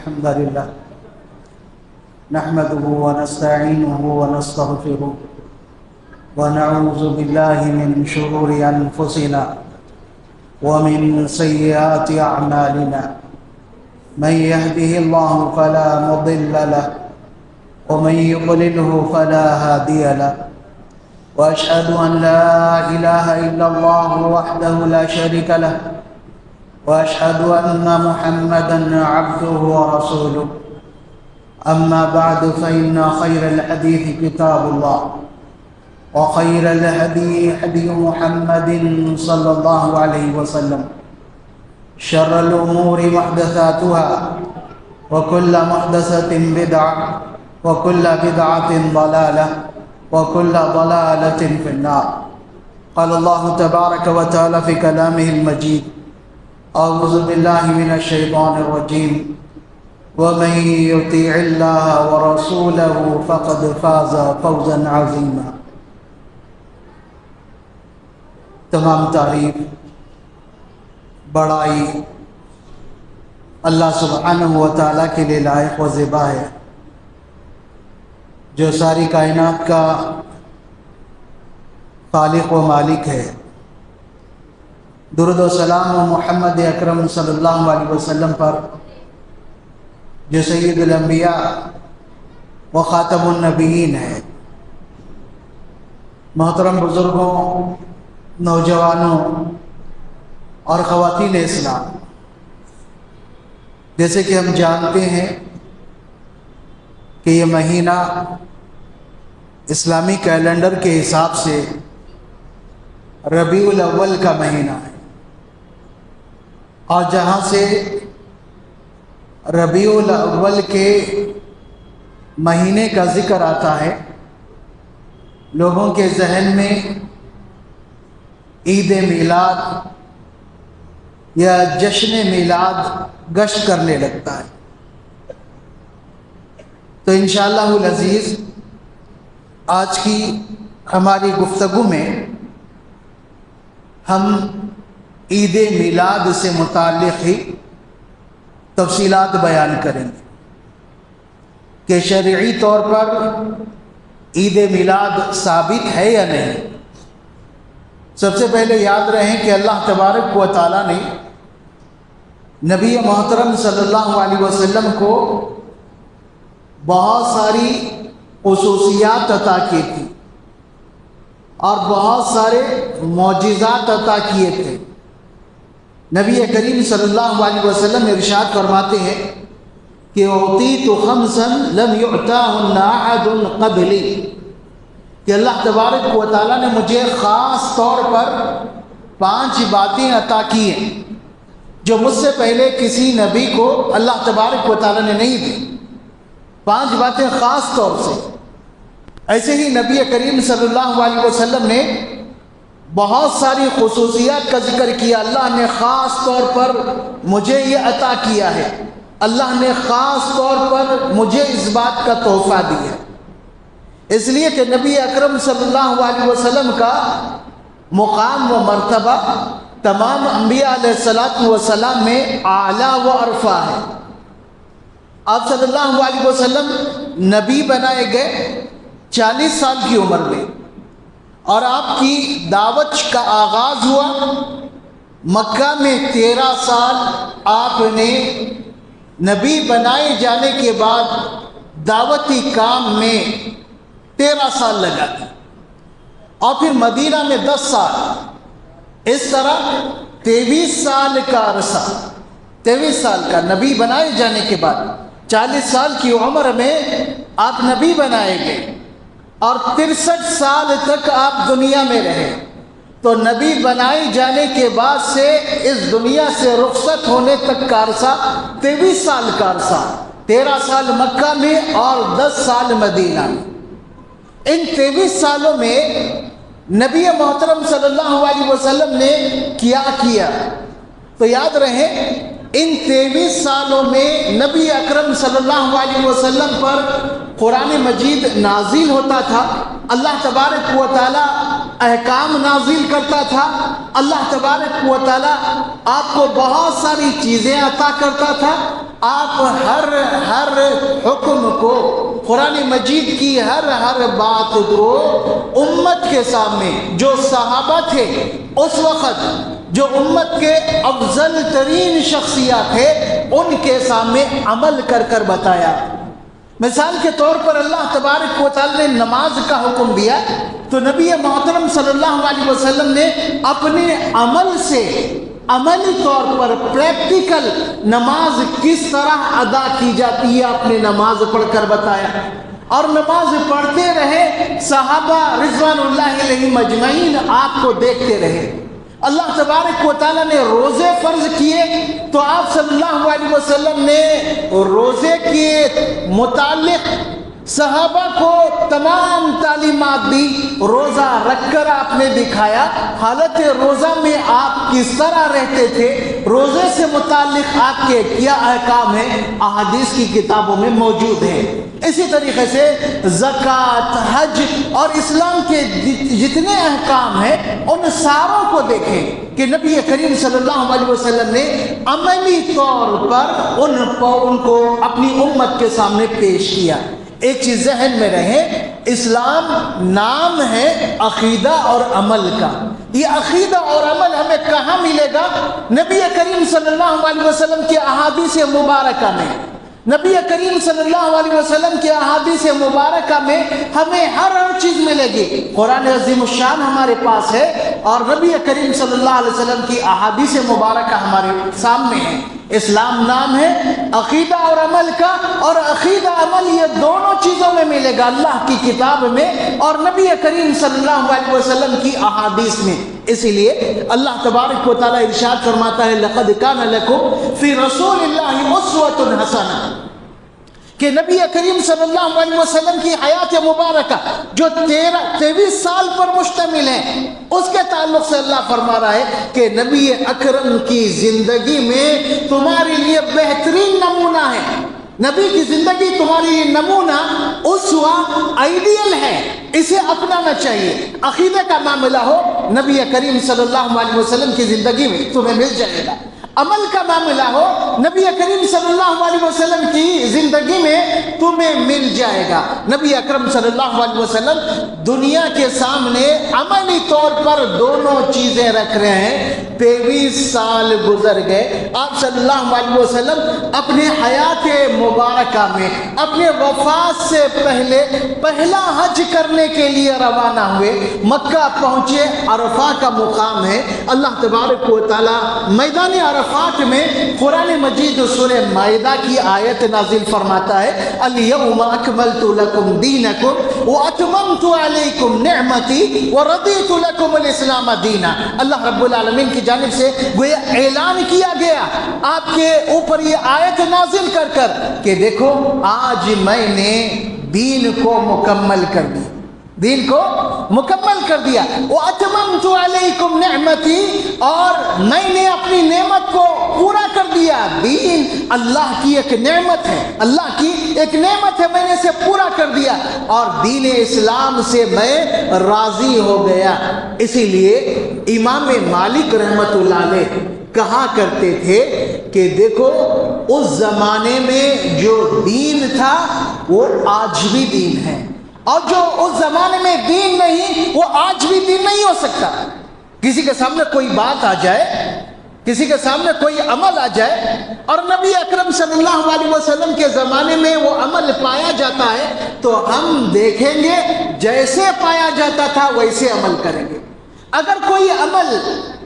الحمد لله نحمده ونستعينه ونستغفره ونعوذ بالله من شرور أنفسنا ومن سيئات أعمالنا من يهده الله فلا مضل له ومن يضلله فلا هادي له وأشهد أن لا إله إلا الله وحده لا شريك له وأشهد أن محمدًا عبده ورسوله أما بعد فإن خير الحديث كتاب الله وخير الهدي هدي محمد صلى الله عليه وسلم شر الأمور محدثاتها وكل محدثة بدعة وكل بدعة ضلالة وكل ضلالة في النار. قال الله تبارك وتعالى في كلامه المجيد: أعوذ بالله من الشيطان الرجيم ومن يطيع الله ورسوله فقد فاز فوزا عظيما. تمام تعریف بڑائی اللہ سبحانہ و تعالیٰ کے لیے لائق و زیبا ہے، جو ساری کائنات کا خالق و مالک ہے۔ درود و سلام و محمد اکرم صلی اللہ علیہ وسلم پر، جو سید الانبیاء و خاتم النبیین ہے۔ محترم بزرگوں، نوجوانوں اور خواتین اسلام، جیسے کہ ہم جانتے ہیں کہ یہ مہینہ اسلامی کیلنڈر کے حساب سے ربیع الاول کا مہینہ ہے، اور جہاں سے ربیع الاول کے مہینے کا ذکر آتا ہے، لوگوں کے ذہن میں عید میلاد یا جشن میلاد گشت کرنے لگتا ہے۔ تو انشاءاللہ العزیز آج کی ہماری گفتگو میں ہم عید میلاد سے متعلق ہی تفصیلات بیان کریں گے کہ شرعی طور پر عید میلاد ثابت ہے یا نہیں۔ سب سے پہلے یاد رہیں کہ اللہ تبارک و تعالیٰ نے نبی محترم صلی اللہ علیہ وسلم کو بہت ساری خصوصیات عطا کی تھی اور بہت سارے معجزات عطا کیے تھے۔ نبی کریم صلی اللہ علیہ وسلم ارشاد فرماتے ہیں کہ اعطیت خمسا لم یعطاہن احد قبلی، کہ اللہ تبارک و تعالیٰ نے مجھے خاص طور پر 5 باتیں عطا کی ہیں جو مجھ سے پہلے کسی نبی کو اللہ تبارک و تعالیٰ نے نہیں دی۔ 5 باتیں خاص طور سے۔ ایسے ہی نبی کریم صلی اللہ علیہ وسلم نے بہت ساری خصوصیات کا ذکر کیا۔ اللہ نے خاص طور پر مجھے یہ عطا کیا ہے، اللہ نے خاص طور پر مجھے اس بات کا تحفہ دیا، اس لیے کہ نبی اکرم صلی اللہ علیہ وسلم کا مقام و مرتبہ تمام انبیاء علیہ السلام میں اعلیٰ و ارفع ہے۔ آپ صلی اللہ علیہ وسلم نبی بنائے گئے 40 سال کی عمر میں، اور آپ کی دعوت کا آغاز ہوا مکہ میں 13 سال آپ نے نبی بنائے جانے کے بعد دعوتی کام میں 13 سال لگا دی، اور پھر مدینہ میں 10 سال، اس طرح 23 سال کا عرصہ، 23 سال کا نبی بنائے جانے کے بعد 40 سال کی عمر میں آپ نبی بنائے گئے، اور 63 سال تک آپ دنیا میں رہے۔ تو نبی بنائے جانے کے بعد سے اس دنیا سے رخصت ہونے تک کا عرصہ 23 سال کا عرصہ، 13 سال مکہ میں اور 10 سال مدینہ میں۔ ان 23 سالوں میں نبی محترم صلی اللہ علیہ وسلم نے کیا کیا؟ تو یاد رہے ان 23 سالوں میں نبی اکرم صلی اللہ علیہ وسلم پر قرآن مجید نازل ہوتا تھا، اللہ تبارک و تعالی احکام نازل کرتا تھا، اللہ تبارک و تعالی آپ کو بہت ساری چیزیں عطا کرتا تھا، آپ ہر حکم کو، قرآن مجید کی ہر بات کو امت کے سامنے، جو صحابہ تھے اس وقت، جو امت کے افضل ترین شخصیات تھے، ان کے سامنے عمل کر بتایا۔ مثال کے طور پر اللہ تبارک و تعالی نے نماز کا حکم دیا تو نبی محترم صلی اللہ علیہ وسلم نے اپنے عمل سے، عملی طور پر پریکٹیکل نماز کس طرح ادا کی جاتی ہے آپ نے نماز پڑھ کر بتایا، اور نماز پڑھتے رہے صحابہ رضوان اللہ علیہم اجمعین آپ کو دیکھتے رہے۔ اللہ تبارک و تعالیٰ نے روزے فرض کیے تو آپ صلی اللہ علیہ وسلم نے روزے کے متعلق صحابہ کو تمام تعلیمات دی، روزہ رکھ کر آپ نے دکھایا، حالت روزہ میں آپ کس طرح رہتے تھے، روزے سے متعلق آپ کے کیا احکام ہیں، احادیث کی کتابوں میں موجود ہیں۔ اسی طریقے سے زکوٰۃ، حج اور اسلام کے جتنے احکام ہیں ان ساروں کو دیکھیں کہ نبی کریم صلی اللہ علیہ وسلم نے عملی طور پر ان کو اپنی امت کے سامنے پیش کیا۔ ایک چیز ذہن میں رہے، اسلام نام ہے عقیدہ اور عمل کا۔ یہ عقیدہ اور عمل ہمیں کہاں ملے گا؟ نبی کریم صلی اللہ علیہ وسلم کی احادیث مبارکہ میں۔ نبی کریم صلی اللہ علیہ وسلم کی احادیث مبارکہ میں ہمیں ہر چیز ملے گی۔ قرآن عظیم الشان ہمارے پاس ہے اور نبی کریم صلی اللہ علیہ وسلم کی احادیث مبارکہ ہمارے سامنے ہے۔ اسلام نام ہے عقیدہ اور عمل کا، اور عقیدہ عمل یہ دونوں چیزوں میں ملے گا، اللہ کی کتاب میں اور نبی کریم صلی اللہ علیہ وسلم کی احادیث میں۔ اسی لیے اللہ تبارک و تعالیٰ ارشاد فرماتا ہے لَقَدْ كَانَ لَكُمْ فِي رَسُولِ اللَّهِ أُسْوَةٌ حَسَنَةٌ، کہ نبی کریم صلی اللہ علیہ وسلم کی حیات مبارکہ جو 23 سال پر مشتمل ہے، اس کے تعلق سے اللہ فرما رہا ہے کہ نبی اکرم کی زندگی میں تمہارے لیے بہترین نمونہ ہے۔ نبی کی زندگی تمہارے لیے نمونہ، اسوہ، آئیڈیل ہے، اسے اپنانا چاہیے۔ عقیدہ کا معاملہ ہو نبی کریم صلی اللہ علیہ وسلم کی زندگی میں تمہیں مل جائے گا، عمل کا معاملہ ہو نبی کریم صلی اللہ علیہ وسلم کی زندگی میں تمہیں مل جائے گا۔ نبی اکرم صلی اللہ علیہ وسلم دنیا کے سامنے عملی طور پر دونوں چیزیں رکھ رہے ہیں۔ 23 سال گزر گئے، آپ صلی اللہ علیہ وسلم اپنے حیات مبارکہ میں اپنے وفات سے پہلے پہلا حج کرنے کے لیے روانہ ہوئے، مکہ پہنچے، عرفہ کا مقام ہے۔ اللہ تبارک و تعالیٰ میدان عرفات میں قرآن مجید سورہ مائدہ کی آیت نازل فرماتا ہے اليوم اکملت لکم دینکم واتممت علیکم نعمتی ورضیت لکم الاسلام دینا۔ اللہ رب العالمین کی جانب سے گویا اعلان کیا گیا آپ کے اوپر یہ آیت نازل کر کہ دیکھو آج میں نے دین کو مکمل کر دیا، دین کو مکمل کر دیا۔ وَأَتْمَمْتُ عَلَيْكُمْ نِعْمَتِي، اور میں نے اپنی نعمت کو پورا کر دیا۔ دین اللہ کی ایک نعمت ہے، اللہ کی ایک نعمت ہے، میں نے اسے پورا کر دیا اور دین اسلام سے میں راضی ہو گیا۔ اسی لیے امام مالک رحمت اللہ علیہ کہا کرتے تھے کہ دیکھو اس زمانے میں جو دین تھا وہ آج بھی دین ہے، اور جو اس زمانے میں دین نہیں وہ آج بھی دین نہیں ہو سکتا۔ کسی کے سامنے کوئی بات آ جائے، کسی کے سامنے کوئی عمل آ جائے اور نبی اکرم صلی اللہ علیہ وسلم کے زمانے میں وہ عمل پایا جاتا ہے تو ہم دیکھیں گے جیسے پایا جاتا تھا ویسے عمل کریں گے۔ اگر کوئی عمل،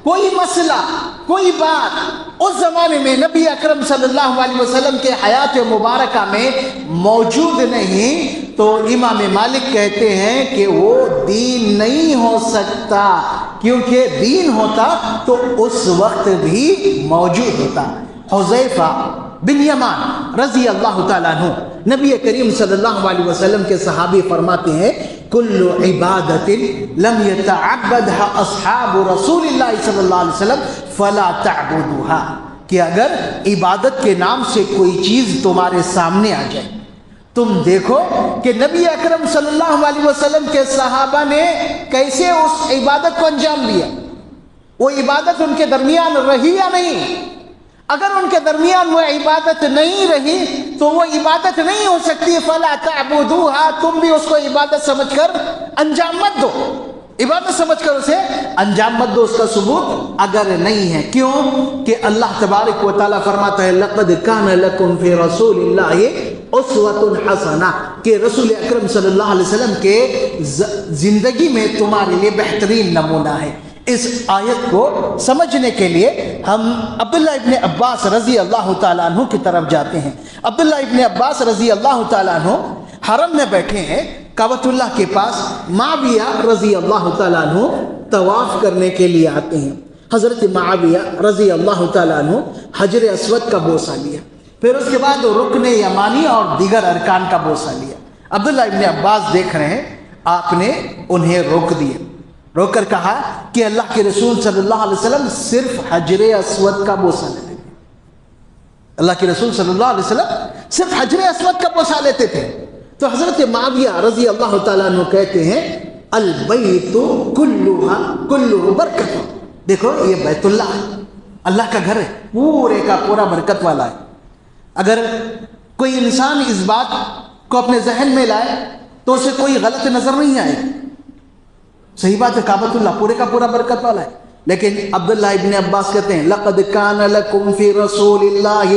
کوئی مسئلہ، کوئی بات اس زمانے میں نبی اکرم صلی اللہ علیہ وسلم کے حیات مبارکہ میں موجود نہیں تو امام مالک کہتے ہیں کہ وہ دین نہیں ہو سکتا، کیونکہ دین ہوتا تو اس وقت بھی موجود ہوتا۔ حذیفہ بن یمان رضی اللہ تعالیٰ عنہ نبی کریم صلی اللہ علیہ وسلم کے صحابی فرماتے ہیں کل عبادت لم يتعبدها اصحاب رسول اللہ صلی اللہ علیہ وسلم فلا تعبدوها، کہ اگر عبادت کے نام سے کوئی چیز تمہارے سامنے آ جائے، تم دیکھو کہ نبی اکرم صلی اللہ علیہ وسلم کے صحابہ نے کیسے اس عبادت کو انجام دیا، وہ عبادت ان کے درمیان رہی یا نہیں۔ اگر ان کے درمیان وہ عبادت نہیں رہی تو وہ عبادت نہیں ہو سکتی. فَلَا تَعْبُدُوهَا، تم بھی اس کو عبادت سمجھ کر انجام مت دو، عبادت سمجھ کر اسے انجام مت دو اس کا ثبوت اگر نہیں ہے. کیوں کہ اللہ تبارک و تعالیٰ فرماتا ہے لَقَدْ كَانَ لَكُمْ فِي رَسُولِ اللَّهِ أُسْوَةٌ حَسَنَةٌ، کہ رسول اکرم صلی اللہ علیہ وسلم کے زندگی میں تمہارے لیے بہترین نمونہ ہے. اس آیت کو سمجھنے کے لیے ہم عبداللہ ابن عباس رضی اللہ تعالیٰ عنہ کی طرف جاتے ہیں. عبداللہ ابن عباس رضی اللہ تعالیٰ عنہ حرم میں بیٹھے ہیں کعبۃ اللہ کے پاس. معاویہ رضی اللہ تعالیٰ عنہ طواف کرنے کے لیے آتے ہیں. حضرت معاویہ رضی اللہ تعالیٰ عنہ حجر اسود کا بوسہ لیا، پھر اس کے بعد رکن یمانی اور دیگر ارکان کا بوسہ لیا. عبداللہ ابن عباس دیکھ رہے ہیں آپ نے انہیں روک دیا، روک کر کہا کہ اللہ کے رسول صلی اللہ علیہ وسلم صرف حجر اسود کا بوسہ لیتے تھے. اللہ کے رسول صلی اللہ علیہ وسلم صرف حجر اسود کا بوسہ لیتے تھے. تو حضرت معاویہ رضی اللہ تعالیٰ عنہ کہتے ہیں البیت کلہ برکت. دیکھو یہ بیت اللہ ہے، اللہ کا گھر ہے، پورے کا پورا برکت والا ہے. اگر کوئی انسان اس بات کو اپنے ذہن میں لائے تو اسے کوئی غلط نظر نہیں آئے. صحیح بات ہے، کعبۃ اللہ پورے کا پورا برکت والا ہے. لیکن عبداللہ ابن عباس کہتے ہیں لَقَدْ كَانَ لَكُمْ فِي رَسُولِ اللَّهِ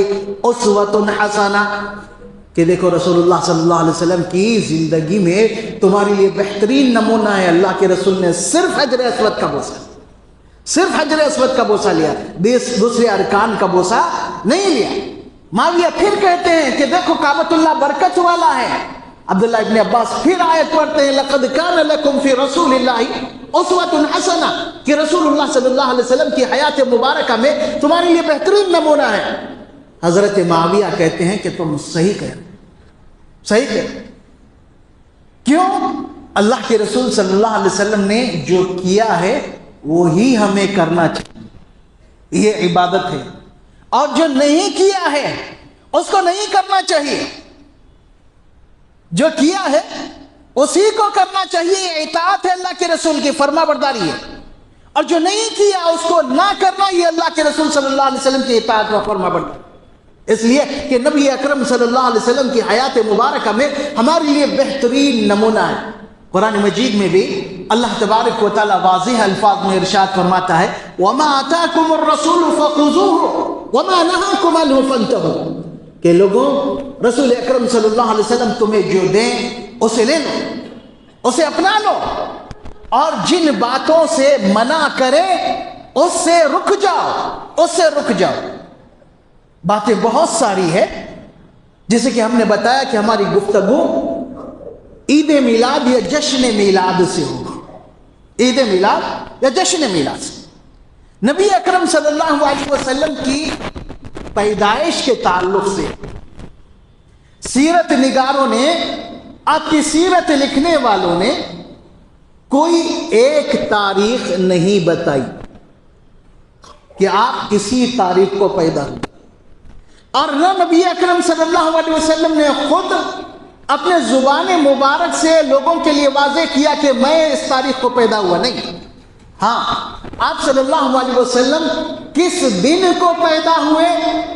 أُسْوَةٌ حَسَنَةٌ، کہ دیکھو رسول اللہ صلی اللہ علیہ وسلم کی زندگی میں تمہارے لیے بہترین نمونہ ہے. اللہ کے رسول نے صرف حجر اسود کا بوسہ، صرف حجر اسود کا بوسہ لیا، دوسرے ارکان کا بوسہ نہیں لیا. معاویہ پھر کہتے ہیں کہ دیکھو کعبۃ اللہ برکت والا ہے. عبداللہ ابن عباس پھر آیت پڑھتے ہیں لَقَدْ كَانَ لَكُمْ فِي رَسُولِ اللَّهِ أُسْوَةٌ حَسَنَةٌ، کہ رسول اللہ صلی اللہ علیہ وسلم کی حیات مبارکہ میں تمہارے لیے بہترین نمونہ ہے. حضرت معاویہ کہتے ہیں کہ تم صحیح کہہ رہے، صحیح کہہ رہے. کیوں؟ اللہ کے رسول صلی اللہ علیہ وسلم نے جو کیا ہے وہی ہمیں کرنا چاہیے، یہ عبادت ہے. اور جو نہیں کیا ہے اس کو نہیں کرنا چاہیے. جو کیا ہے اسی کو کرنا چاہیے، یہ اطاعت ہے اللہ کے رسول کی، فرما برداری ہے. اور جو نہیں کیا اس کو نہ کرنا، یہ اللہ کے رسول صلی اللہ علیہ وسلم کی اطاعت و فرما برداری. اس لیے کہ نبی اکرم صلی اللہ علیہ وسلم کی حیات مبارکہ میں ہمارے لیے بہترین نمونہ ہے. قرآن مجید میں بھی اللہ تبارک و تعالیٰ واضح الفاظ میں ارشاد فرماتا ہے وَمَا آتَاكُمُ الرَّسُولُ فَخُذُوهُ وَمَا نَهَاكُمْ عَنْهُ فَانْتَهُوا، کہ لوگوں رسول اکرم صلی اللہ علیہ وسلم تمہیں جو دیں اسے لے لو، اسے اپنا لو، اور جن باتوں سے منع کرے اس سے رک جاؤ، اس سے رک جاؤ. باتیں بہت ساری ہے جیسے کہ ہم نے بتایا کہ ہماری گفتگو عید میلاد یا جشن میلاد سے ہوگی. عید میلاد یا جشن میلاد سے. نبی اکرم صلی اللہ علیہ وسلم کی پیدائش کے تعلق سے سیرت نگاروں نے، آپ کی سیرت لکھنے والوں نے کوئی ایک تاریخ نہیں بتائی کہ آپ کسی تاریخ کو پیدا ہوئے. اور نہ نبی اکرم صلی اللہ علیہ وسلم نے خود اپنے زبان مبارک سے لوگوں کے لیے واضح کیا کہ میں اس تاریخ کو پیدا ہوا. نہیں، ہاں آپ صلی اللہ علیہ وسلم کس دن کو پیدا ہوئے،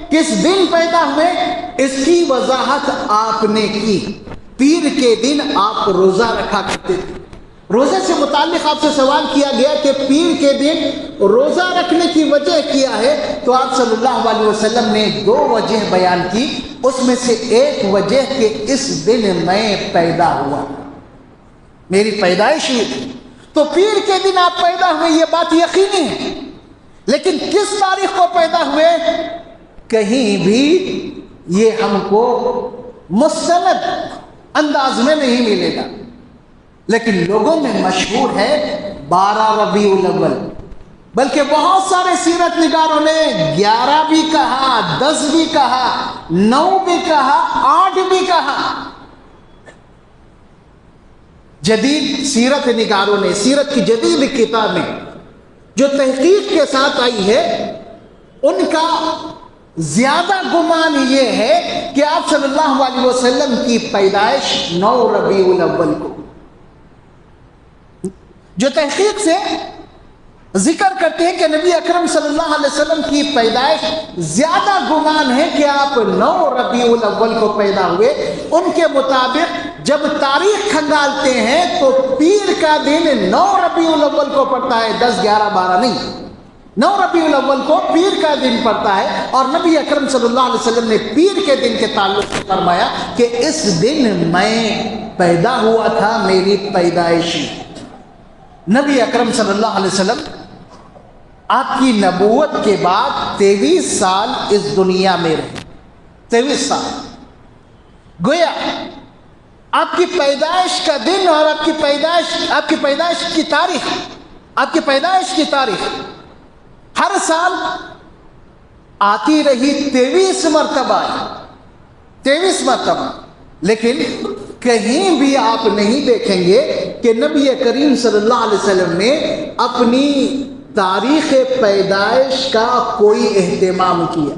کس دن پیدا ہوئے، اس کی وضاحت آپ نے کی. پیر کے دن آپ روزہ رکھا کرتے تھے. روزے سے متعلق آپ سے سوال کیا گیا کہ پیر کے دن روزہ رکھنے کی وجہ کیا ہے، تو آپ صلی اللہ علیہ وسلم نے 2 وجہ بیان کی. اس میں سے ایک وجہ کہ اس دن میں پیدا ہوا، میری پیدائش ہوئی تھی. تو پیر کے دن آپ پیدا ہوئے یہ بات یقینی ہے، لیکن کس تاریخ کو پیدا ہوئے کہیں بھی یہ ہم کو مستند انداز میں نہیں ملے گا. لیکن لوگوں میں مشہور ہے 12 ربیع الاول، بلکہ بہت سارے سیرت نگاروں نے 11 بھی کہا، 10 بھی کہا، 9 بھی کہا، 8 بھی کہا. جدید سیرت نگاروں نے، سیرت کی جدید کتابیں جو تحقیق کے ساتھ آئی ہے، ان کا زیادہ گمان یہ ہے کہ آپ صلی اللہ علیہ وسلم کی پیدائش 9 ربیع الاول کو. جو تحقیق سے ذکر کرتے ہیں کہ نبی اکرم صلی اللہ علیہ وسلم کی پیدائش زیادہ گمان ہے کہ آپ 9 ربیع الاول کو پیدا ہوئے۔ ان کے مطابق جب تاریخ کھنگالتے ہیں تو پیر کا دن 9 ربیع الاول کو پڑتا ہے، 10، 11، 12 نہیں، 9 ربیع الاول کو پیر کا دن پڑتا ہے۔ اور نبی اکرم صلی اللہ علیہ وسلم نے پیر کے دن کے تعلق سے فرمایا کہ اس دن میں پیدا ہوا تھا، میری پیدائشی۔ نبی اکرم صلی اللہ علیہ وسلم آپ کی نبوت کے بعد 23 سال اس دنیا میں رہے، 23 سال۔ گویا آپ کی پیدائش کا دن اور آپ کی پیدائش کی تاریخ ہر سال آتی رہی 23 مرتبہ، 23 مرتبہ، لیکن کہیں بھی آپ نہیں دیکھیں گے کہ نبی کریم صلی اللہ علیہ وسلم نے اپنی تاریخ پیدائش کا کوئی اہتمام کیا،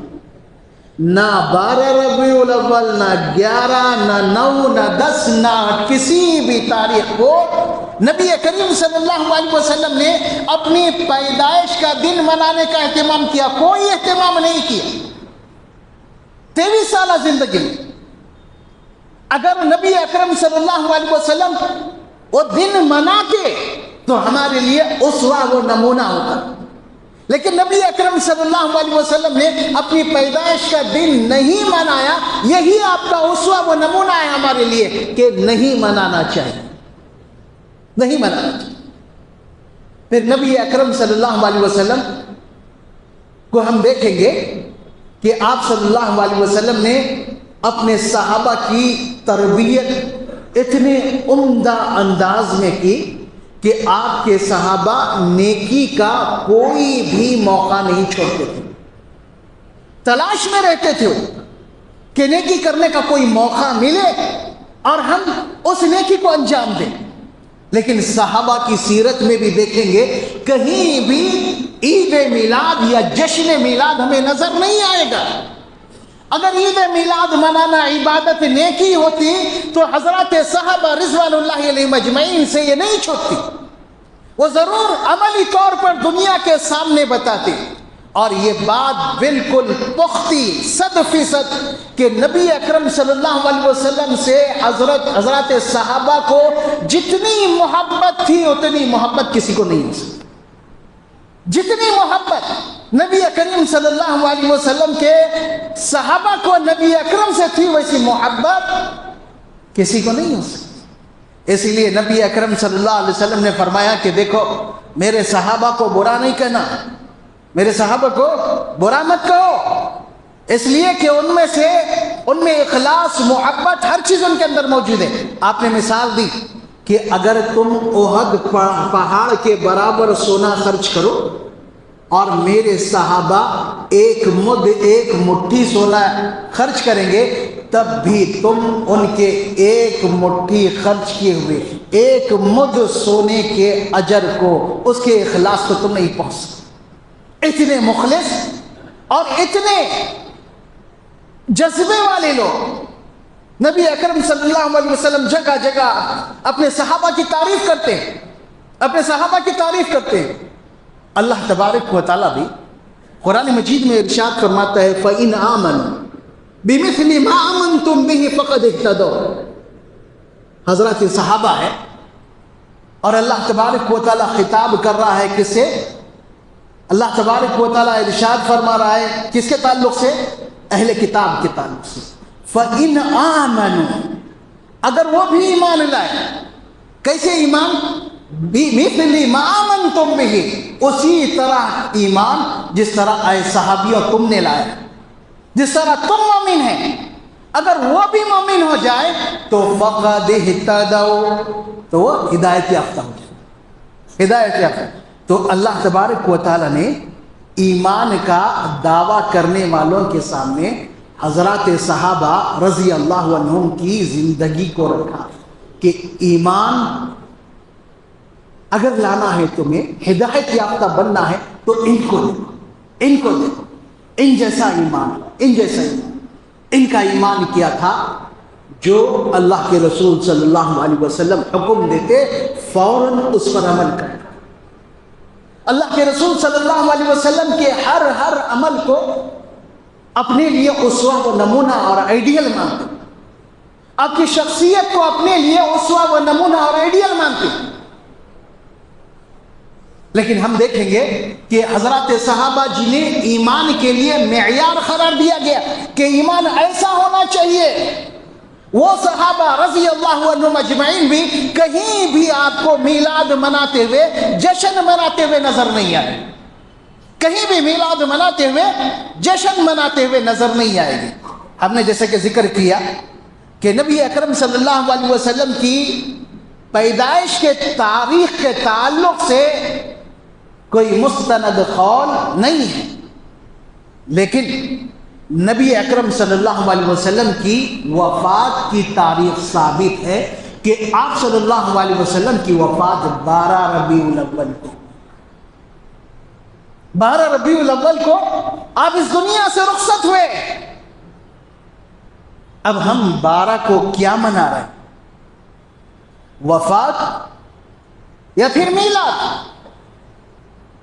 نہ 12 ربیع الاول، نہ 11، نہ 9، نہ 10، نہ کسی بھی تاریخ کو نبی کریم صلی اللہ علیہ وسلم نے اپنی پیدائش کا دن منانے کا اہتمام کیا، کوئی اہتمام نہیں کیا 23 سالہ زندگی میں۔ اگر نبی اکرم صلی اللہ علیہ وسلم وہ دن مناتے تو ہمارے لیے اسوہ و نمونہ ہوتا، لیکن نبی اکرم صلی اللہ علیہ وسلم نے اپنی پیدائش کا دن نہیں منایا۔ یہی آپ کا اسوہ و نمونہ ہے ہمارے لیے کہ نہیں منانا چاہیے، نہیں منانا چاہیے۔ پھر نبی اکرم صلی اللہ علیہ وسلم کو ہم دیکھیں گے کہ آپ صلی اللہ علیہ وسلم نے اپنے صحابہ کی تربیت اتنے عمدہ انداز میں کی کہ آپ کے صحابہ نیکی کا کوئی بھی موقع نہیں چھوڑتے تھے، تلاش میں رہتے تھے کہ نیکی کرنے کا کوئی موقع ملے اور ہم اس نیکی کو انجام دیں۔ لیکن صحابہ کی سیرت میں بھی دیکھیں گے کہیں بھی عید میلاد یا جشن میلاد ہمیں نظر نہیں آئے گا۔ اگر عید میلاد منانا عبادت نیکی ہوتی تو حضرات صحابہ رضوان اللہ علیہم اجمعین سے یہ نہیں چھوٹتی، وہ ضرور عملی طور پر دنیا کے سامنے بتاتے۔ اور یہ بات بالکل پختی 100% کہ نبی اکرم صلی اللہ علیہ وسلم سے حضرات صحابہ کو جتنی محبت تھی اتنی محبت کسی کو نہیں ہو سکتی۔ جتنی محبت نبی کریم صلی اللہ علیہ وسلم کے صحابہ کو نبی اکرم سے تھی ویسی محبت کسی کو نہیں ہو سکتی۔ اسی لیے نبی اکرم صلی اللہ علیہ وسلم نے فرمایا کہ دیکھو میرے صحابہ کو برا نہیں کہنا، میرے صحابہ کو برا مت کہو، اس لیے کہ ان میں اخلاص، محبت، ہر چیز ان کے اندر موجود ہے۔ آپ نے مثال دی کہ اگر تم احد پہاڑ کے برابر سونا خرچ کرو اور میرے صحابہ ایک مٹھی سونا خرچ کریں گے تب بھی تم ان کے ایک مٹھی خرچ کیے ہوئے ایک مد سونے کے اجر کو، اس کے اخلاص کو تم نہیں پہنچ سکتے۔ اتنے مخلص اور اتنے جذبے والے لوگ نبی اکرم صلی اللہ علیہ وسلم جگہ جگہ اپنے صحابہ کی تعریف کرتے ہیں، اپنے صحابہ کی تعریف کرتے ہیں۔ اللہ تبارک و تعالیٰ بھی قرآن مجید میں ارشاد فرماتا ہے فَإِنْ آمَنُوا بِمِثْلِ مَا آمَنْتُمْ بِهِ فَقَدْ اهْتَدَوْا۔ حضرات صحابہ ہے اور اللہ تبارک و تعالیٰ خطاب کر رہا ہے کس سے؟ اللہ تبارک و تعالیٰ ارشاد فرما رہا ہے کس کے تعلق سے؟ اہل کتاب کے تعلق سے۔ فَإِنْ آمَنُوا، اگر وہ بھی ایمان لائے، کیسے ایمان؟ بِمِثْلِ مَا آمَنْتُمْ بِهِ، اسی طرح ایمان جس طرح اے صحابیوں تم نے لایا، جس طرح تم مومن ہیں، اگر وہ بھی مومن ہو جائے تو فَقَدْ اهْتَدَوْا، تو وہ ہدایت یافتہ ہو جائے، ہدایت یافتہ۔ تو اللہ تبارک و تعالیٰ نے ایمان کا دعویٰ کرنے والوں کے سامنے حضرات صحابہ رضی اللہ عنہم کی زندگی کو رکھا کہ ایمان اگر لانا ہے تمہیں، ہدایت یافتہ بننا ہے تو ان کو دیکھو، ان جیسا ایمان، ان کا ایمان کیا تھا جو اللہ کے رسول صلی اللہ علیہ وسلم حکم دیتے فوراً اس پر عمل کرتا۔ اللہ کے رسول صلی اللہ علیہ وسلم کے ہر عمل کو اپنے لیے اسوہ و نمونہ اور آئیڈیل مانتے، آپ کی شخصیت کو اپنے لیے اسوہ و نمونہ اور آئیڈیل مانتے۔ لیکن ہم دیکھیں گے کہ حضرات صحابہ جنہیں ایمان کے لیے معیار قرار دیا گیا کہ ایمان ایسا ہونا چاہیے، وہ صحابہ رضی اللہ عنہم اجمعین بھی کہیں بھی آپ کو میلاد مناتے ہوئے، جشن مناتے ہوئے نظر نہیں آئے، کہیں بھی میلاد مناتے ہوئے، جشن مناتے ہوئے نظر نہیں آئے گی۔ ہم نے جیسے کہ ذکر کیا کہ نبی اکرم صلی اللہ علیہ وسلم کی پیدائش کے تاریخ کے تعلق سے کوئی مستند قول نہیں ہے، لیکن نبی اکرم صلی اللہ علیہ وسلم کی وفات کی تاریخ ثابت ہے کہ آپ صلی اللہ علیہ وسلم کی وفات 12 ربیع الاول کو، 12 ربیع الاول کو آپ اس دنیا سے رخصت ہوئے۔ اب ہم 12 کو کیا منا رہے ہیں، وفات یا پھر میلاد؟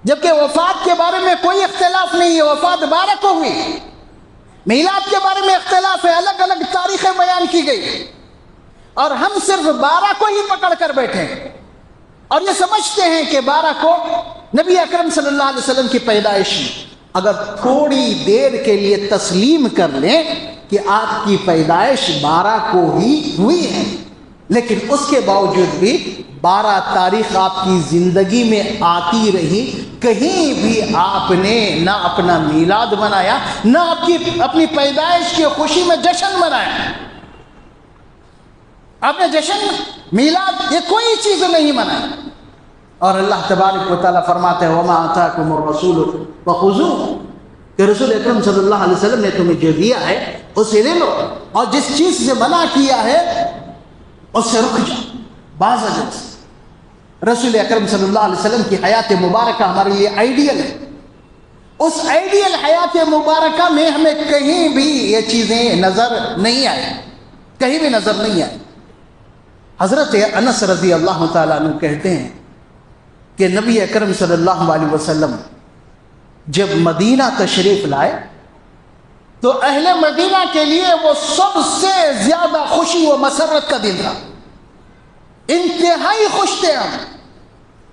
جبکہ وفات کے بارے میں کوئی اختلاف نہیں ہے، وفات 12 کو ہوئی۔ میلاد کے بارے میں اختلاف ہے، الگ الگ تاریخیں بیان کی گئی، اور ہم صرف 12 کو ہی پکڑ کر بیٹھے ہیں اور یہ سمجھتے ہیں کہ 12 کو نبی اکرم صلی اللہ علیہ وسلم کی پیدائش ہے۔ اگر تھوڑی دیر کے لیے تسلیم کر لیں کہ آپ کی پیدائش 12 کو ہی ہوئی ہے، لیکن اس کے باوجود بھی 12 تاریخ آپ کی زندگی میں آتی رہی، کہیں بھی آپ نے نہ اپنا میلاد منایا، نہ اپنی پیدائش کی خوشی میں جشن منایا۔ آپ نے جشن، میلاد، یہ کوئی چیز نہیں منائی۔ اور اللہ تبارک و تعالیٰ فرماتے ہیں وَمَا آتَاكُمُ الرَّسُولُ فَخُذُوهُ، کہ رسول اکرم صلی اللہ علیہ وسلم نے تمہیں جو دیا ہے اسے لے لو، اور جس چیز سے منع کیا ہے اس سے رک جاؤ۔ بعض اجل سے رسول اکرم صلی اللہ علیہ وسلم کی حیات مبارکہ ہمارے لیے آئیڈیل ہے، اس آئیڈیل حیات مبارکہ میں ہمیں کہیں بھی یہ چیزیں نظر نہیں آئی، کہیں بھی نظر نہیں آئی۔ حضرت انس رضی اللہ تعالیٰ عنہ کہتے ہیں کہ نبی اکرم صلی اللہ علیہ وسلم جب مدینہ تشریف لائے تو اہل مدینہ کے لیے وہ سب سے زیادہ خوشی و مسرت کا دن تھا، انتہائی خوش تھے ہم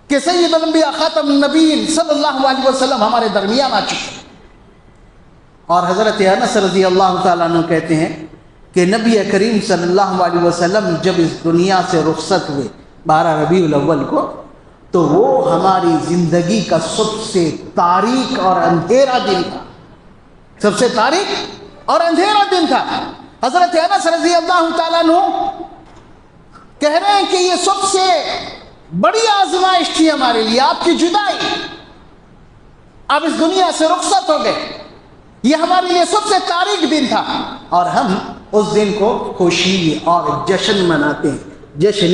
کہ سید الانبیاء خاتم النبیین صلی اللہ علیہ وسلم ہمارے درمیان آ چکے۔ اور حضرت انس رضی اللہ تعالیٰ عنہ کہتے ہیں کہ نبی کریم صلی اللہ علیہ وسلم جب اس دنیا سے رخصت ہوئے 12 ربیع الاول کو، تو وہ ہماری زندگی کا سب سے تاریک اور اندھیرا دن تھا، سب سے تاریک اور اندھیرا دن تھا۔ حضرت انس رضی اللہ تعالیٰ عنہ کہہ رہے ہیں کہ یہ سب سے بڑی آزمائش تھی ہمارے لیے، آپ کی جدائی، آپ اس دنیا سے رخصت ہو گئے، یہ ہمارے لیے سب سے تاریک دن تھا، اور ہم اس دن کو خوشی اور جشن مناتے ہیں، جشن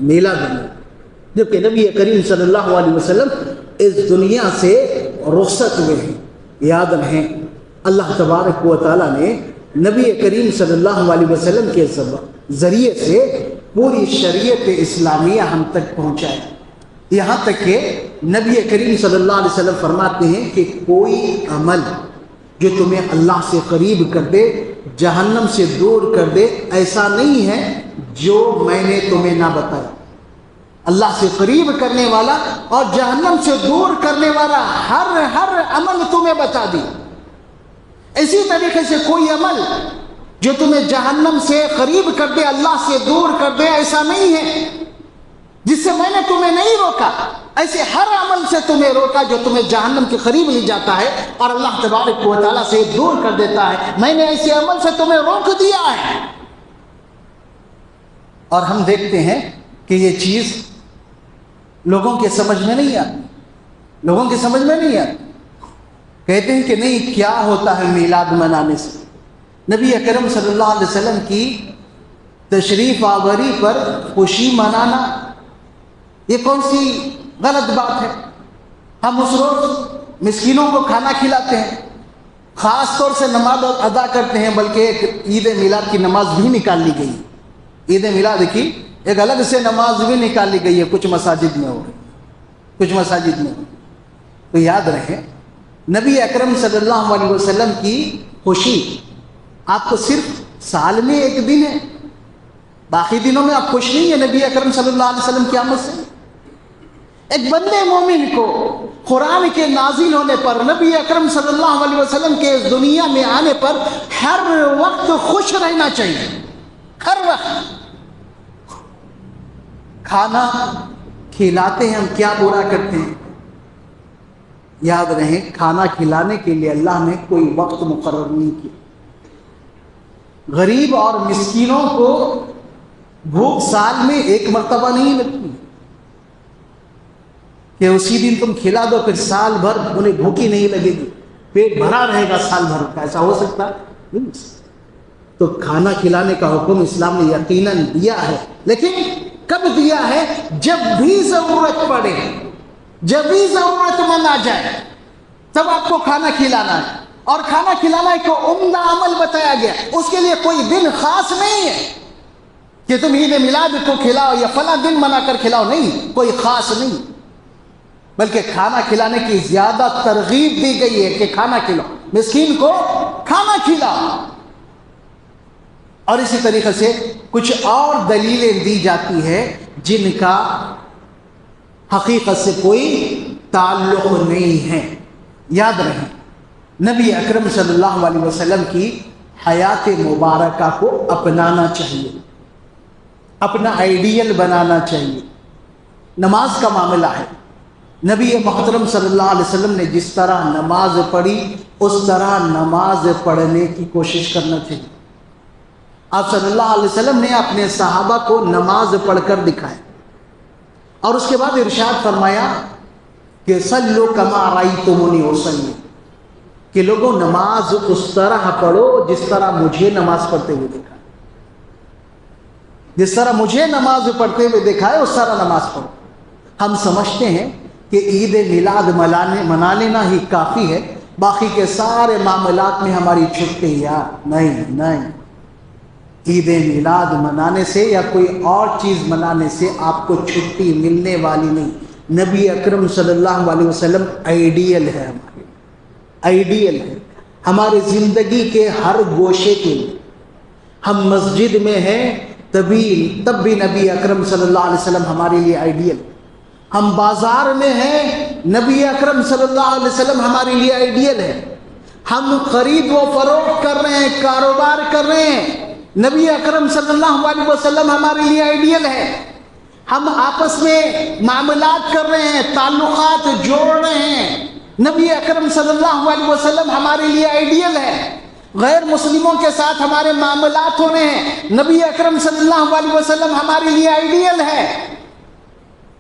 میلاد مناتے ہیں، جبکہ نبی کریم صلی اللہ علیہ وسلم اس دنیا سے رخصت ہوئے ہیں۔ یاد رہیں اللہ تبارک و تعالیٰ نے نبی کریم صلی اللہ علیہ وسلم کے ذریعے سے پوری شریعت اسلامیہ ہم تک پہنچائے، یہاں تک کہ نبی کریم صلی اللہ علیہ وسلم فرماتے ہیں کہ کوئی عمل جو تمہیں اللہ سے قریب کر دے، جہنم سے دور کر دے، ایسا نہیں ہے جو میں نے تمہیں نہ بتایا۔ اللہ سے قریب کرنے والا اور جہنم سے دور کرنے والا ہر عمل تمہیں بتا دی۔ اسی طریقے سے کوئی عمل جو تمہیں جہنم سے قریب کر دے، اللہ سے دور کر دے، ایسا نہیں ہے جس سے میں نے تمہیں نہیں روکا، ایسے ہر عمل سے تمہیں روکا جو تمہیں جہنم کے قریب لے جاتا ہے اور اللہ تبارک و تعالیٰ سے دور کر دیتا ہے، میں نے ایسے عمل سے تمہیں روک دیا ہے۔ اور ہم دیکھتے ہیں کہ یہ چیز لوگوں کے سمجھ میں نہیں آتی، لوگوں کے سمجھ میں نہیں آتی، کہتے ہیں کہ نہیں، کیا ہوتا ہے میلاد منانے سے؟ نبی اکرم صلی اللہ علیہ وسلم کی تشریف آوری پر خوشی منانا یہ کون سی غلط بات ہے؟ ہم اس روز مسکینوں کو کھانا کھلاتے ہیں، خاص طور سے نماز ادا کرتے ہیں، بلکہ ایک عید میلاد کی نماز بھی نکال لی گئی، عید میلاد کی ایک الگ سے نماز بھی نکالی گئی ہے، کچھ مساجد میں ہو گئی، کچھ مساجد میں ہو۔ تو یاد رہے نبی اکرم صلی اللہ علیہ وسلم کی خوشی آپ کو صرف سال میں ایک دن ہے، باقی دنوں میں آپ خوش نہیں ہے نبی اکرم صلی اللہ علیہ وسلم کی آمد سے؟ ایک بندے مومن کو قرآن کے نازل ہونے پر، نبی اکرم صلی اللہ علیہ وسلم کے اس دنیا میں آنے پر ہر وقت خوش رہنا چاہیے، ہر وقت۔ کھانا کھلاتے ہیں ہم، کیا برا کرتے ہیں؟ یاد رہے کھانا کھلانے کے لیے اللہ نے کوئی وقت مقرر نہیں کیا۔ غریب اور مسکینوں کو بھوک سال میں ایک مرتبہ نہیں لگتی کہ اسی دن تم کھلا دو پھر سال بھر انہیں بھوکی نہیں لگے گی، پیٹ بھرا رہے گا سال بھر کا، ایسا ہو سکتا نہیں۔ تو کھانا کھلانے کا حکم اسلام نے یقیناً دیا ہے، لیکن کب دیا ہے؟ جب بھی ضرورت پڑے، جب بھی ضرورت مند آ جائے تب آپ کو کھانا کھلانا ہے۔ اور کھانا کھلانا ایک عمدہ عمل بتایا گیا، اس کے لیے کوئی دن خاص نہیں ہے کہ تم عید میلاد کو کھلاؤ یا فلاں دن منا کر کھلاؤ، نہیں، کوئی خاص نہیں، بلکہ کھانا کھلانے کی زیادہ ترغیب دی گئی ہے کہ کھانا کھلاؤ، مسکین کو کھانا کھلاؤ۔ اور اسی طریقے سے کچھ اور دلیلیں دی جاتی ہے جن کا حقیقت سے کوئی تعلق نہیں ہے۔ یاد رہے نبی اکرم صلی اللہ علیہ وسلم کی حیات مبارکہ کو اپنانا چاہیے، اپنا آئیڈیل بنانا چاہیے۔ نماز کا معاملہ ہے، نبی محترم صلی اللہ علیہ وسلم نے جس طرح نماز پڑھی اس طرح نماز پڑھنے کی کوشش کرنا چاہیے۔ آپ صلی اللہ علیہ وسلم نے اپنے صحابہ کو نماز پڑھ کر دکھایا اور اس کے بعد ارشاد فرمایا کہ صلو کما رأیتمونی اصلی، کہ لوگوں نماز اس طرح پڑھو جس طرح مجھے نماز پڑھتے ہوئے دیکھا، جس طرح مجھے نماز پڑھتے ہوئے دیکھا ہے اس طرح نماز پڑھو۔ ہم سمجھتے ہیں کہ عید میلاد منا لینا ہی کافی ہے، باقی کے سارے معاملات میں ہماری چھٹی یا نہیں، عید میلاد منانے سے یا کوئی اور چیز منانے سے آپ کو چھٹی ملنے والی نہیں۔ نبی اکرم صلی اللہ علیہ وسلم آئیڈیل ہے، ہمارے آئیڈیل ہے، ہمارے زندگی کے ہر گوشے کے لیے۔ ہم مسجد میں ہیں تب بھی نبی اکرم صلی اللہ علیہ وسلم ہمارے لیے آئیڈیل ہے۔ ہم بازار میں ہیں، نبی اکرم صلی اللہ علیہ وسلم ہمارے لیے آئیڈیل ہے۔ ہم خرید و فروخت کر رہے ہیں، کاروبار کر رہے ہیں، نبی اکرم صلی اللہ علیہ وسلم ہمارے لیے آئیڈیل ہے۔ ہم آپس میں معاملات کر رہے ہیں، تعلقات جوڑ رہے ہیں، نبی اکرم صلی اللہ علیہ وسلم ہمارے لیے آئیڈیل ہے۔ غیر مسلموں کے ساتھ ہمارے معاملات ہو رہے ہیں، نبی اکرم صلی اللہ علیہ وسلم ہمارے لیے آئیڈیل ہے۔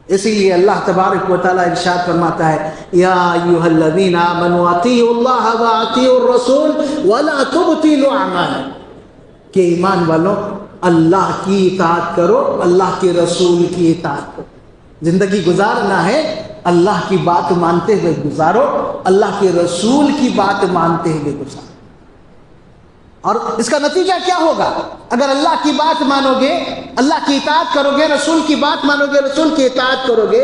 اسی لیے اللہ تبارک و تعالیٰ ارشاد فرماتا ہے یا ایھا الذین آمنوا اطیعوا اللہ واطیعوا الرسول ولا تبطلوا اعمالکم، کہ ایمان والوں اللہ کی اطاعت کرو، اللہ کے رسول کی اطاعت کرو۔ زندگی گزارنا ہے اللہ کی بات مانتے ہوئے گزارو، اللہ کے رسول کی بات مانتے ہوئے گزارو۔ اور اس کا نتیجہ کیا ہوگا؟ اگر اللہ کی بات مانو گے، اللہ کی اطاعت کرو گے، رسول کی بات مانو گے، رسول کی اطاعت کرو گے،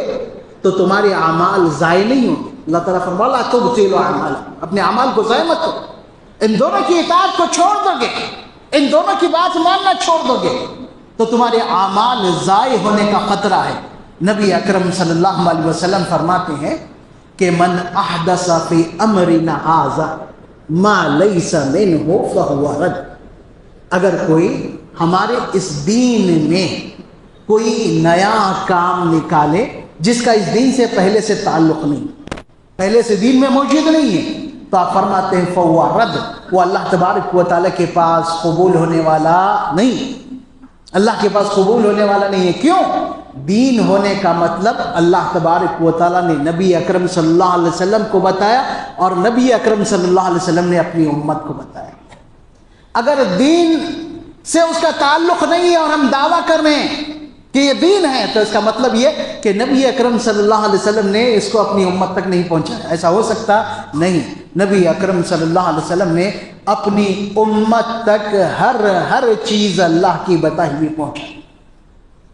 تو تمہارے اعمال ضائع نہیں ہوں گے۔ اللہ تعالیٰ فرمایا لا تبطلوا اعمالکم، اپنے اعمال کو ضائع مت کرو۔ ان دونوں کی اطاعت کو چھوڑ دو گے، ان دونوں کی بات ماننا چھوڑ دو گے تو تمہارے اعمال ضائع ہونے کا خطرہ ہے۔ نبی اکرم صلی اللہ علیہ وسلم فرماتے ہیں کہ من احدث فی امرنا ھذا ما لیس منہ فہو رد، اگر کوئی ہمارے اس دین میں کوئی نیا کام نکالے جس کا اس دین سے پہلے سے تعلق نہیں، پہلے سے دین میں موجود نہیں ہے، تو آپ فرماتے ہیں فہو رد، وہ اللہ تبارک و تعالیٰ کے پاس قبول ہونے والا نہیں، اللہ کے پاس قبول ہونے والا نہیں ہے۔ کیوں؟ دین ہونے کا مطلب اللہ تبارک و تعالیٰ نے نبی اکرم صلی اللہ علیہ وسلم کو بتایا اور نبی اکرم صلی اللہ علیہ وسلم نے اپنی امت کو بتایا۔ اگر دین سے اس کا تعلق نہیں ہے اور ہم دعویٰ کر رہے ہیں کہ یہ دین ہے، تو اس کا مطلب یہ کہ نبی اکرم صلی اللہ علیہ وسلم نے اس کو اپنی امت تک نہیں پہنچایا۔ ایسا ہو سکتا نہیں۔ نبی اکرم صلی اللہ علیہ وسلم نے اپنی امت تک ہر چیز اللہ کی بتائی ہوئی پہنچائی،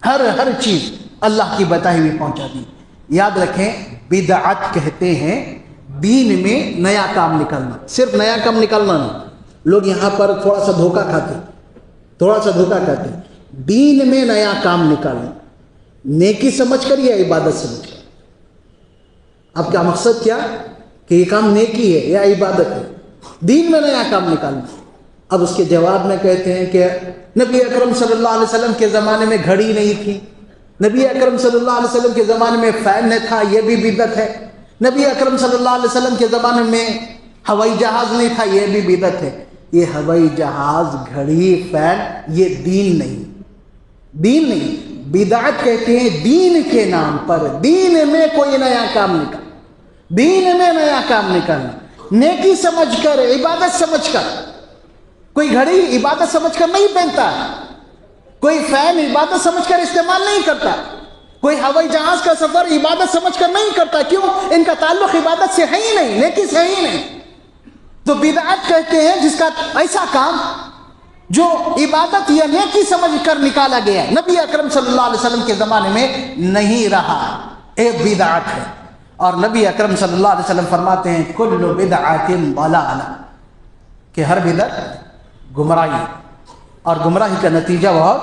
ہر چیز اللہ کی بتائی ہوئی پہنچا دی۔ یاد رکھیں بدعت کہتے ہیں دین میں نیا کام نکالنا، صرف نیا کام نکالنا نہیں. لوگ یہاں پر تھوڑا سا دھوکہ کھاتے، دین میں نیا کام نکالنا، نیکی سمجھ کر یا عبادت سمجھ کر. آپ کا مقصد کیا کہ یہ کام نیکی ہے یا عبادت ہے؟ دین میں نیا کام نکالنا. اب اس کے جواب میں کہتے ہیں کہ نبی اکرم صلی اللہ علیہ وسلم کے زمانے میں گھڑی نہیں تھی، نبی اکرم صلی اللہ علیہ وسلم کے زمانے میں فین نہیں تھا، یہ بھی بدعت ہے. نبی اکرم صلی اللہ علیہ وسلم کے زمانے میں ہوائی جہاز نہیں تھا، یہ بھی بدعت ہے. یہ ہوائی جہاز، گھڑی، فین یہ دین نہیں. بدعت کہتے ہیں دین کے نام پر دین میں کوئی نیا کام نکالنا، نیکی سمجھ کر، عبادت سمجھ کر. کوئی گھڑی عبادت سمجھ کر نہیں پہنتا، کوئی فین عبادت سمجھ کر استعمال نہیں کرتا، کوئی ہوائی جہاز کا سفر عبادت سمجھ کر نہیں کرتا. کیوں؟ ان کا تعلق عبادت سے ہے ہی نہیں، نیکی سے ہے ہی نہیں. تو بدعت کہتے ہیں جس کا ایسا کام جو عبادت یا نیکی سمجھ کر نکالا گیا، نبی اکرم صلی اللہ علیہ وسلم کے زمانے میں نہیں رہا، ایک بدعت ہے. اور نبی اکرم صلی اللہ علیہ وسلم فرماتے ہیں کل بدعت ضلالہ، کہ ہر بدعت گمراہی، اور گمراہی کا نتیجہ بہت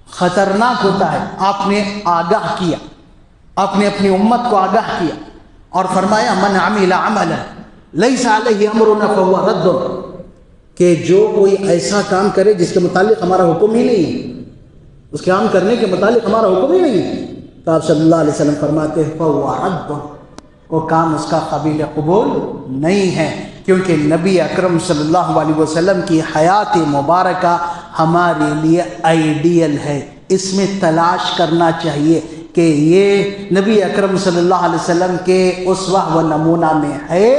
خطرناک ہوتا ہے. آپ نے آگاہ کیا، آپ نے اپنی امت کو آگاہ کیا اور فرمایا من عمل عملا لیس علیہ امرنا فہو رد، کہ جو کوئی ایسا کام کرے جس کے متعلق ہمارا حکم ہی نہیں ہے، اس کام کرنے کے متعلق ہمارا حکم ہی نہیں ہے، تو آپ صلی اللہ علیہ وسلم فرماتے ہیں فہو رد، وہ کام اس کا قابل قبول نہیں ہے. کیونکہ نبی اکرم صلی اللہ علیہ وسلم کی حیات مبارکہ ہمارے لیے آئیڈیل ہے. اس میں تلاش کرنا چاہیے کہ یہ نبی اکرم صلی اللہ علیہ وسلم کے اسوہ و نمونہ میں ہے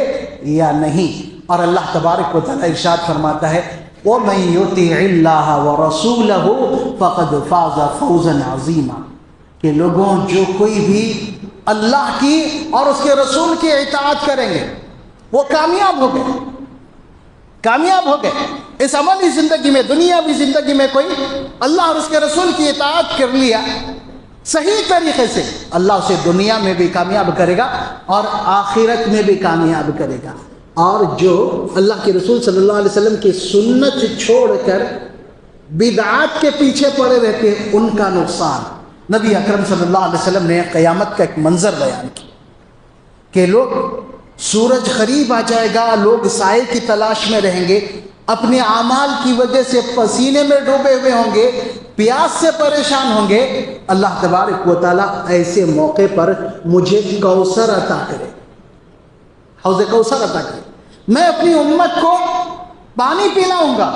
یا نہیں. اور اللہ تبارک و تعالی ارشاد فرماتا ہے وَمَن يُطِعِ اللَّهَ وَرَسُولَهُ فَقَدْ فَازَ فَوْزًا عَظِيمًا، کہ لوگوں جو کوئی بھی اللہ کی اور اس کے رسول کی اطاعت کریں گے وہ کامیاب ہو گئے. اس عملی زندگی میں، دنیاوی زندگی میں کوئی اللہ اور اس کے رسول کی اطاعت کر لیا صحیح طریقے سے، اللہ اسے دنیا میں بھی کامیاب کرے گا اور آخرت میں بھی کامیاب کرے گا. اور جو اللہ کے رسول صلی اللہ علیہ وسلم کی سنت چھوڑ کر بدعات کے پیچھے پڑے رہتے ہیں ان کا نقصان. نبی اکرم صلی اللہ علیہ وسلم نے قیامت کا ایک منظر بیان کیا کہ لوگ، سورج قریب آ جائے گا، لوگ سائے کی تلاش میں رہیں گے، اپنے اعمال کی وجہ سے پسینے میں ڈوبے ہوئے ہوں گے، پیاس سے پریشان ہوں گے. اللہ تبارک و تعالیٰ ایسے موقع پر مجھے کوثر عطا کرے، حوض کوثر عطا کرے، میں اپنی امت کو پانی پلاؤں گا.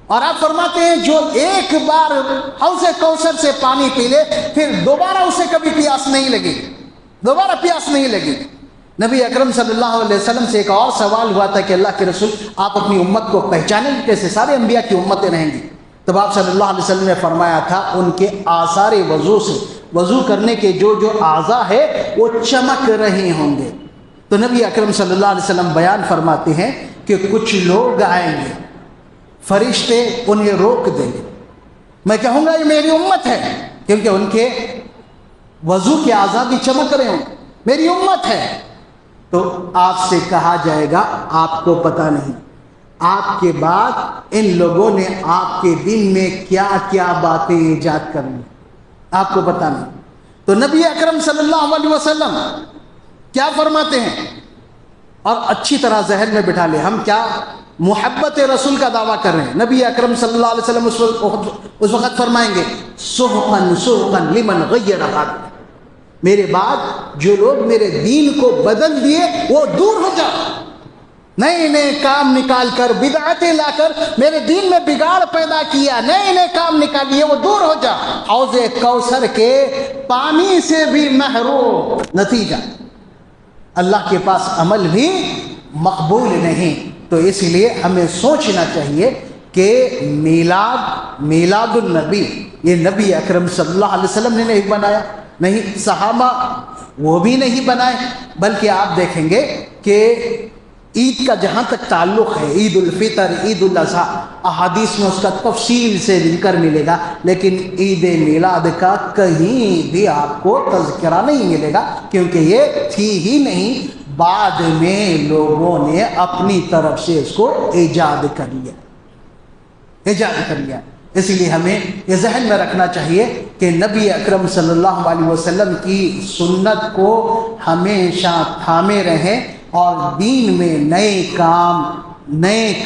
اور آپ فرماتے ہیں جو ایک بار حوض کوثر سے پانی پی لے پھر دوبارہ اسے کبھی پیاس نہیں لگی. نبی اکرم صلی اللہ علیہ وسلم سے ایک اور سوال ہوا تھا کہ اللہ کے رسول آپ اپنی امت کو پہچانیں گے کیسے؟ سارے انبیاء کی امتیں رہیں گی. تب آپ صلی اللہ علیہ وسلم نے فرمایا تھا ان کے آثار وضو سے، وضو کرنے کے جو اعضاء ہے وہ چمک رہے ہوں گے. تو نبی اکرم صلی اللہ علیہ وسلم بیان فرماتے ہیں کہ کچھ لوگ آئیں گے، فرشتے انہیں روک دیں گے، میں کہوں گا یہ میری امت ہے، کیونکہ ان کے وضو کے اعضاء بھی چمک رہے ہوں، میری امت ہے. تو آپ سے کہا جائے گا آپ کو پتہ نہیں آپ کے بعد ان لوگوں نے آپ کے دن میں کیا کیا باتیں ایجاد کر لی، آپ کو پتہ نہیں. تو نبی اکرم صلی اللہ علیہ وسلم کیا فرماتے ہیں، اور اچھی طرح ذہن میں بٹھا لیں، ہم کیا محبت رسول کا دعویٰ کر رہے ہیں. نبی اکرم صلی اللہ علیہ وسلم اس وقت فرمائیں گے سحقاً سحقاً لمن غیر حق، میرے بعد جو لوگ میرے دین کو بدل دیے وہ دور ہو جاؤ، نئے نئے کام نکال کر، بدعتیں لا کر میرے دین میں بگاڑ پیدا کیا، نئے نئے کام نکالیے، وہ دور ہو جا. حوض کوثر کے پانی سے بھی محروم. نتیجہ اللہ کے پاس عمل بھی مقبول نہیں. تو اس لیے ہمیں سوچنا چاہیے کہ میلاد النبی یہ نبی اکرم صلی اللہ علیہ وسلم نے نہیں بنایا، نہیں صحابہ وہ بھی نہیں بنائے، بلکہ آپ دیکھیں گے کہ عید کا جہاں تک تعلق ہے، عید الفطر، عید الاضحیٰ، احادیث میں اس کا تفصیل سے ذکر ملے گا، لیکن عید میلاد کا کہیں بھی آپ کو تذکرہ نہیں ملے گا، کیونکہ یہ تھی ہی نہیں. بعد میں لوگوں نے اپنی طرف سے اس کو ایجاد کر لیا. اسی لیے ہمیں یہ ذہن میں رکھنا چاہیے کہ نبی اکرم صلی اللہ علیہ وسلم کی سنت کو ہمیشہ تھامے رہیں اور دین میں نئے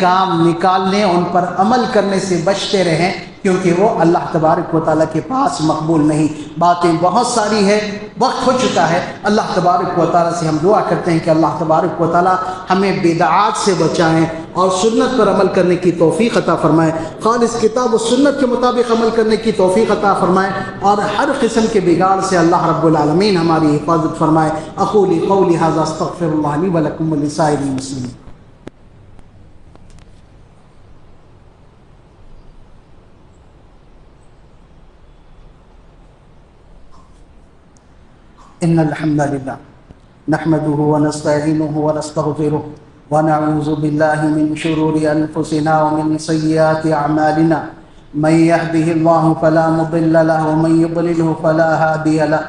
کام نکالنے، ان پر عمل کرنے سے بچتے رہیں، کیونکہ وہ اللہ تبارک و تعالیٰ کے پاس مقبول نہیں. باتیں بہت ساری ہے، وقت ہو چکا ہے. اللہ تبارک و تعالیٰ سے ہم دعا کرتے ہیں کہ اللہ تبارک و تعالیٰ ہمیں بدعات سے بچائیں اور سنت پر عمل کرنے کی توفیق عطا فرمائے، خالص کتاب و سنت کے مطابق عمل کرنے کی توفیق عطا فرمائے، اور ہر قسم کے بگاڑ سے اللہ رب العالمین ہماری حفاظت فرمائے. اقول قولی ھذا استغفر اللہ لی ولکم ولسائر المسلمین. إن الحمد لله نحمده ونستعينه ونستغفره ونعوذ بالله من شرور أنفسنا ومن سيئات أعمالنا. من يهده الله فلا مضل له ومن يضلله فلا هادي له.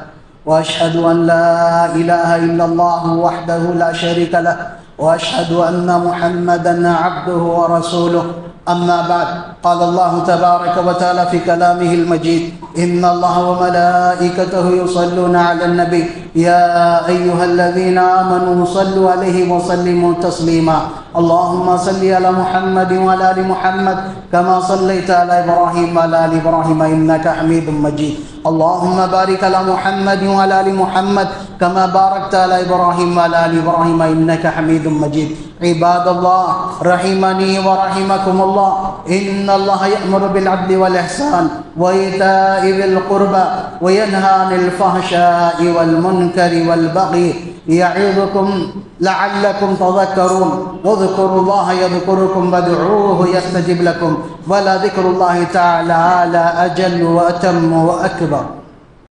وأشهد أن لا إله إلا الله وحده لا شريك له وأشهد أن محمدا عبده ورسوله. أما بعد، قال الله تبارك وتعالى في كلامه المجيد: إن الله وملائكته يصلون على النبي يا أيها الذين آمنوا صلوا عليه وسلموا تسليما. اللهم صل على محمد وعلى آل محمد كما صليت على إبراهيم وعلى آل إبراهيم إنك حميد مجيد. اللهم بارك على محمد وعلى آل محمد كما باركت على إبراهيم وعلى آل إبراهيم إنك حميد مجيد. عباد الله رحمني ورحمكم الله، إن الله يأمر بالعدل والإحسان وإيتاء ذي القربى وينهى عن الفحشاء والمنكر والبغي يعظكم لعلكم تذكرون. واذكروا الله يذكركم وادعوه يستجب لكم ولذكر الله تعالى أجل وأتم وأكبر.